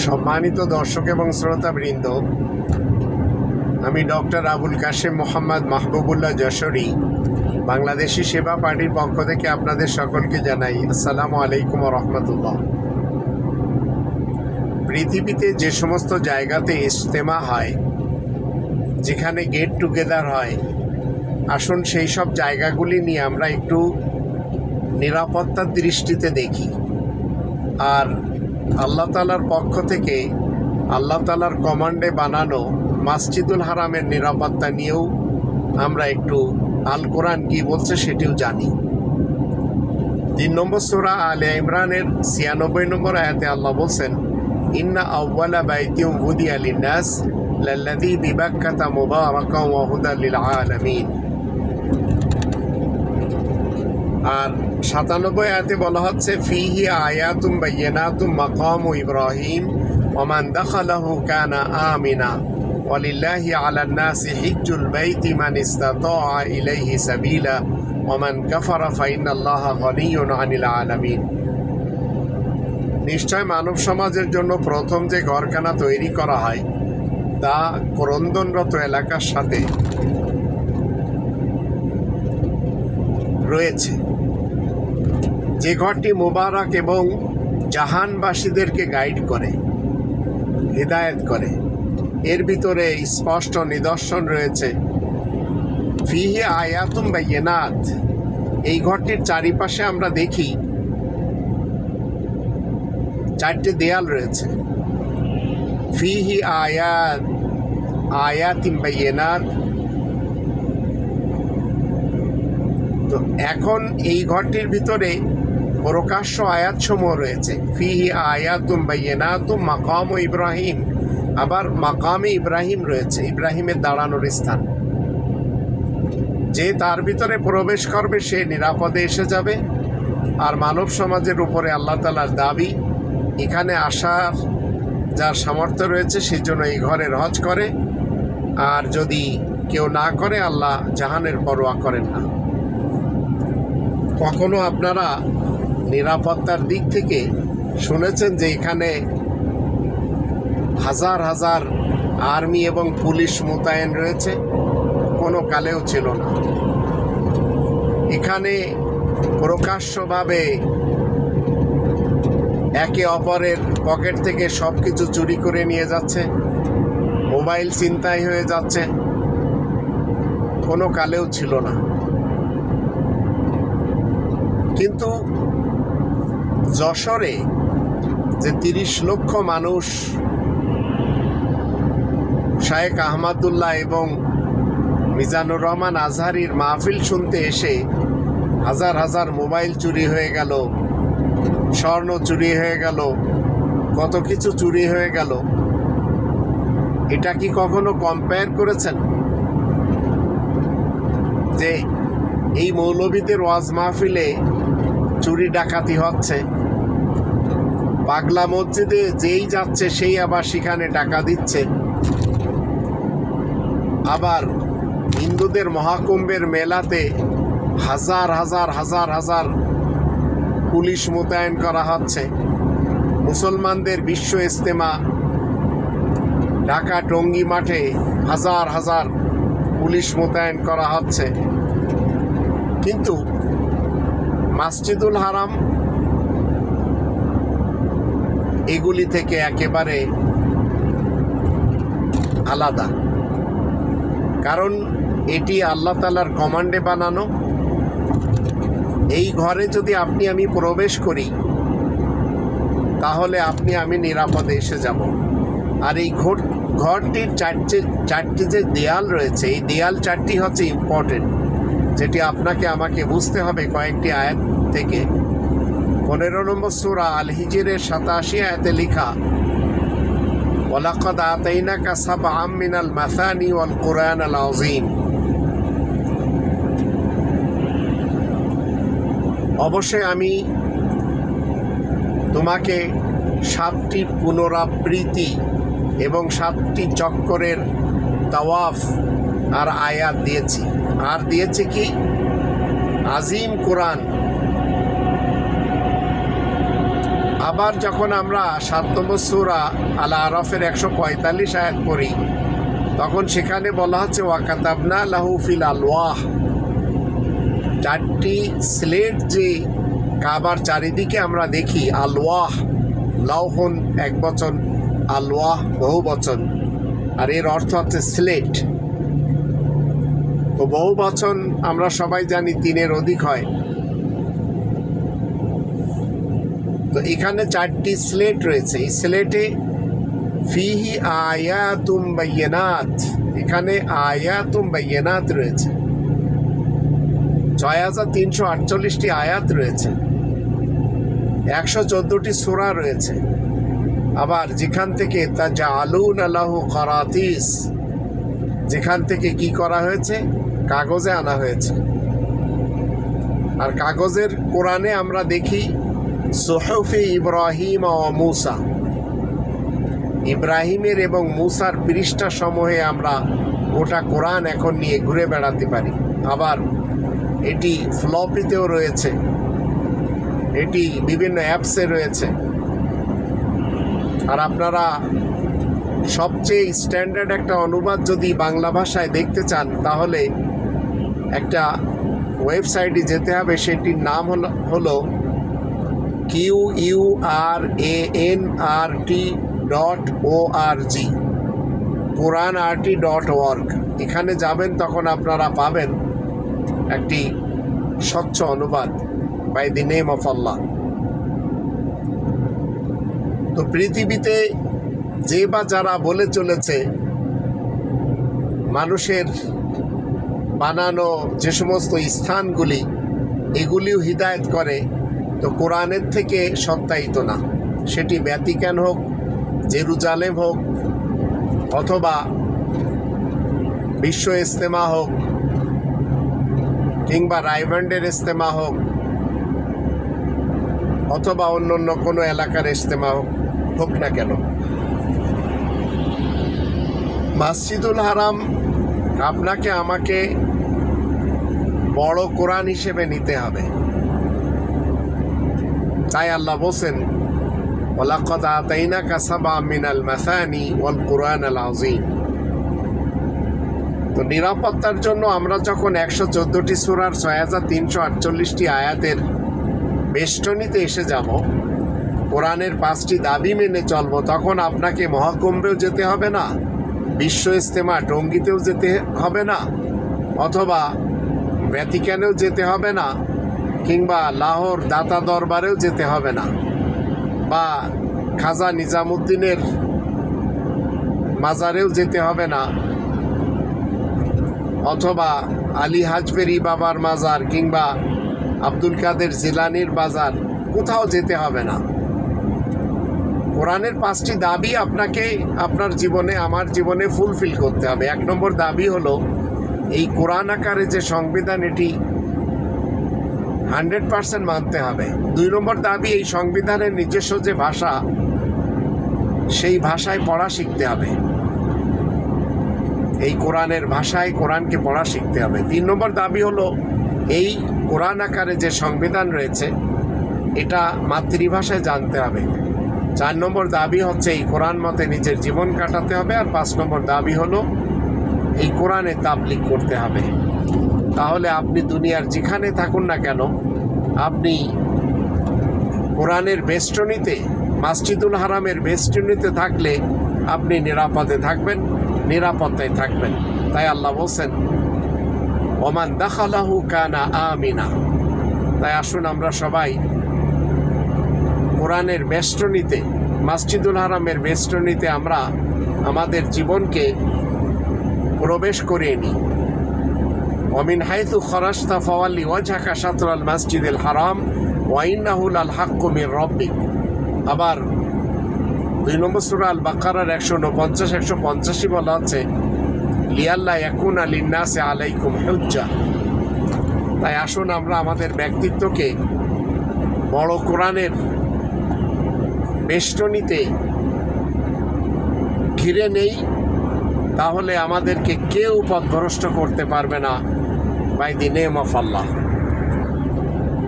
সম্মানিত দর্শক এবং শ্রোতাবৃন্দ, আমি ডক্টর আবুল কাশেম মোহাম্মদ মাহবুবুল্লাহ যশোরী বাংলাদেশি সেবা পার্টির পক্ষ থেকে আপনাদের সকলকে জানাই আসসালামু আলাইকুম ওয়া রাহমাতুল্লাহ। পৃথিবীতে যে সমস্ত জায়গাতে ইজতেমা হয়, যেখানে গেট টুগেদার হয়, আসুন সেই সব জায়গাগুলি নিয়ে আমরা একটু নিরাপত্তার দৃষ্টিতে দেখি। আর আল্লাহ তাআলার পক্ষ থেকে আল্লাহ তাআলার কমান্ডে বানানো মসজিদুল হারামের নিরাপত্তা নিয়েও আমরা একটু আল কোরআন কি বলছে সেটিও জানি। ৩ নম্বর সূরা আলে ইমরানের ৯৬ নম্বর আয়াতে আল্লাহ বলছেন, ইন্না আউওয়ালা বাইতিন উদিয়া লিন্নাস লাল্লাযী বিবাক্কাতা মুবারাকান ওয়া হুদাল লিল আলামিন। আর ৯৭ আয়াতে বলা হচ্ছে, ফিহি আয়াতুম বাইয়িনাতুম মাকামু ইব্রাহিম ওয়া মান দাখালাহু কানা আমিনা ওয়ালিল্লাহি আলান নাসি হিজ্জুল বাইতি মান ইসতাতাআ ইলাইহি সাবিলা ওয়া মান কাফারা ফাইন্নাল্লাহা গনিয়্যুন আনিল আলামিন। নিশ্চয় মানব সমাজের জন্য প্রথম যে ঘরখানা তৈরি করা হয় তা ক্রন্দনরত এলাকার সাথে রয়েছে, যে ঘরটি মুবারক এবং জাহানবাসীদেরকে গাইড করে, হিদায়াত করে। এর ভিতরে স্পষ্ট নিদর্শন রয়েছে। ফিহি আয়াতুম বাইয়িনাত, এই ঘরটির চারিপাশে আমরা দেখি 4টে দেয়াল রয়েছে। ফিহি আয়াতিম বাইয়িনাত। তো এখন এই ঘরটির ভিতরে প্রকাশ্য আয়াতসমূহ রয়েছে। ফিহি আয়াতুম বাইয়িনাতুম মাকামু ইব্রাহিম, আবার মাকামে ইব্রাহিম রয়েছে, ইব্রাহিমের দাঁড়ানোর স্থান। যে তার ভিতরে প্রবেশ করবে সে নিরাপদে এসে যাবে। আর মানব সমাজের উপরে আল্লাহ তাআলার দাবি, এখানে আসার যার সামর্থ্য রয়েছে সেই জন্য এই ঘরের হজ করে, আর যদি কেউ না করে আল্লাহ জাহানের পরোয়া করেন না। কখনো আপনারা নিরাপত্তার দিক থেকে শুনেছেন যে এখানে হাজার হাজার আর্মি এবং পুলিশ মোতায়েন রয়েছে? কোনো কালেও ছিল না। এখানে প্রকাশ্যভাবে একে অপরের পকেট থেকে সব কিছু চুরি করে নিয়ে যাচ্ছে, মোবাইল ছিনতাই হয়ে যাচ্ছে, কোনো কালেও ছিল না। কিন্তু যশোরে যে ৩০ লক্ষ মানুষ শায়েখ আহমদুল্লাহ এবং মিজানুর রহমান আজহারির মাহফিল শুনতে এসে হাজার হাজার মোবাইল চুরি হয়ে গেল, স্বর্ণ চুরি হয়ে গেল, কত কিছু চুরি হয়ে গেল, এটা কি কখনো কম্পেয়ার করেছেন যে এই মৌলবীদের ওয়াজ মাহফিলে চুরি ডাকাতি হচ্ছে? পাগলা মসজিদে যেই যাচ্ছে সেই আবার সেখানে টাকা দিচ্ছে। আবার হিন্দুদের মহাকুম্ভের মেলাতে হাজার হাজার হাজার হাজার পুলিশ মোতায়েন করা হচ্ছে। মুসলমানদের বিশ্ব ইজতেমা ঢাকা টঙ্গী মাঠে হাজার হাজার পুলিশ মোতায়েন করা হচ্ছে। কিন্তু মসজিদুল হারাম এগুলি থেকে একেবারে আলাদা, কারণ এটি আল্লাহ তাআলার কমান্ডে বানানো। এই ঘরে যদি আপনি আমি প্রবেশ করি তাহলে আপনি আমি নিরাপদে এসে যাব। আর এই ঘরটির চারটি যে দেয়াল রয়েছে, এই দেয়াল 4টি হচ্ছে ইম্পর্টেন্ট, যেটি আপনাকে আমাকে বুঝতে হবে কয়েকটি আয়াত থেকে। 15 নম্বর সূরা আল হিজরের 87 আয়াতে লেখা, ওয়ালাকাদ আতাইনাকা সাবআম মিনাল মাসানি ওয়াল কুরআনাল আযীম। অবশ্যই আমি তোমাকে 7টি পুনরাবৃত্তি এবং 7টি চক্করের তাওয়াফ আর আয়াত দিয়েছি। আর দিয়েছি কি? আজিম কোরআন। আবার যখন আমরা 7 নম্বর সূরা আল আরাফের 145 আয়াত পড়ি, তখন সেখানে বলা হচ্ছে ওয়াকাতাবনা লাহু ফিল আলওয়াহ, 4টি স্লেট যে কাবার চারিদিকে আমরা দেখি, আলওয়াহ, লাউহুন এক বচন, আলওয়াহ বহু বচন, আর এর অর্থ হচ্ছে স্লেট। তো বহু বচন আমরা সবাই জানি 3-এর অধিক হয়। তো এখানে 4টি স্লেট রয়েছে। এই স্লেটে ফিহি আয়াতুম বাইয়িনাত, এখানে আয়াতুম বাইয়িনাত রয়েছে। 6348টি আয়াত রয়েছে, 114টি সূরা রয়েছে। আবার যেখান থেকে তাজালুনা লাহু কারাতিস, যেখান থেকে কি করা হয়েছে, কাগজে আনা হয়েছে। আর কাগজের কোরআনে আমরা দেখি সুহুফি ইব্রাহিম ও মুসা, ইব্রাহিমের এবং মুসার পৃষ্ঠা সমূহে আমরা গোটা কোরআন এখন নিয়ে ঘুরে বেড়াতে পারি। আবার এটি ফ্লপিতেও রয়েছে, এটি বিভিন্ন অ্যাপসে রয়েছে। আর আপনারা সবচেয়ে স্ট্যান্ডার্ড একটা অনুবাদ যদি বাংলা ভাষায় দেখতে চান, তাহলে একটা ওয়েবসাইটে যেতে হবে। সেটির নাম হলো QURANRT.org, quranrt.org। এখানে যাবেন, তখন আপনারা পাবেন একটি স্বচ্ছ অনুবাদ বাই দি নেম অফ আল্লাহ। তো পৃথিবীতে যে বা যারা বলে চলেছে মানুষের বানানো যে সমস্ত স্থানগুলি, এগুলিও হিদায়েত করে, তো কোরআনের থেকে সত্যায়িত না। সেটি ভ্যাটিকান হোক, জেরুজালেম হোক, অথবা বিশ্ব ইজতেমা হোক, কিংবা রায়বান্ডের ইজতেমা হোক, অথবা অন্য অন্য কোনো এলাকার ইজতেমা হোক না কেন, মসজিদুল হারাম আপনাকে আমাকে বড় কোরআন হিসেবে নিতে হবে। তাই আল্লাহ বলছেন ওয়ালাকাদ আতাইনাকা সাবআম মিনাল মাসানি ওয়াল কুরআনাল আযীম। তো নিরাপত্তার জন্য আমরা যখন 114টি সূরার 6348টি আয়াতের বেষ্টনীতে এসে যাব, কোরআনের 5টি দাবি মেনে চলব, তখন আপনাকে মহাকুম্ভেও যেতে হবে না, বিশ্ব ইজতেমা টঙ্গীতেও যেতে হবে না, অথবা ভ্যাটিকানেও যেতে হবে না, কিংবা লাহোর দাতা দরবারেও যেতে হবে না, বা খাজা নিজামুদ্দিনের মাজারেও যেতে হবে না, অথবা আলী হাজবেরি বাবার মাজার কিংবা আব্দুল কাদের জিলানির বাজার, কোথাও যেতে হবে না। কোরআনের 5টি দাবি আপনাকে আপনার জীবনে, আমার জীবনে ফুলফিল করতে হবে। 1 নম্বর দাবি হলো এই কোরআন আকারে যে সংবিধান, এটি 100% মানতে হবে। 2 নম্বর দাবি এই সংবিধানের নিজস্ব যে ভাষা, সেই ভাষায় পড়া শিখতে হবে। এই কোরআনের ভাষায় কোরআনকে পড়া শিখতে হবে। 3 নম্বর দাবি হলো এই কোরআন আকারে যে সংবিধান রয়েছে, এটা মাতৃভাষায় জানতে হবে। 4 নম্বর দাবি হচ্ছে এই কোরআন মতে নিজের জীবন কাটাতে হবে। আর 5 নম্বর দাবি হলো এই কোরআনে তাবলীগ করতে হবে। তাহলে আপনি দুনিয়ার যেখানে থাকুন না কেন, আপনি কোরআনের বেষ্টনীতে, মসজিদুল হারামের বেষ্টনীতে থাকলে আপনি নিরাপদে থাকবেন, নিরাপত্তায় থাকবেন। তাই আল্লাহ বলছেন ওমান দাখালাহু কানা আমিনা। তাই আসুন আমরা সবাই কোরআনের বেষ্টনীতে, মসজিদুল হারামের বেষ্টনীতে আমরা আমাদের জীবনকে প্রবেশ করিয়ে নিই। ওমিন হাইথু খরাজতা ফাওয়াল্লি ওয়াজহাকা শাতরাল মসজিদিল হারাম ওয়া ইন্নাহু লাল হাক্কু মির রাব্বিক। আবার 2 নম্বর সূরা আল বাকারার 149 185 বলা আছে লিয়াল্লা ইয়াকুনা লিন্নাসি আলাইকুম হুজ্জা। তাই আসুন আমরা আমাদের ব্যক্তিত্বকে বড় কোরআনের বেষ্টনীতে ঘিরে নেই, তাহলে আমাদেরকে কেউ পথভ্রষ্ট করতে পারবে না by the name of Allah.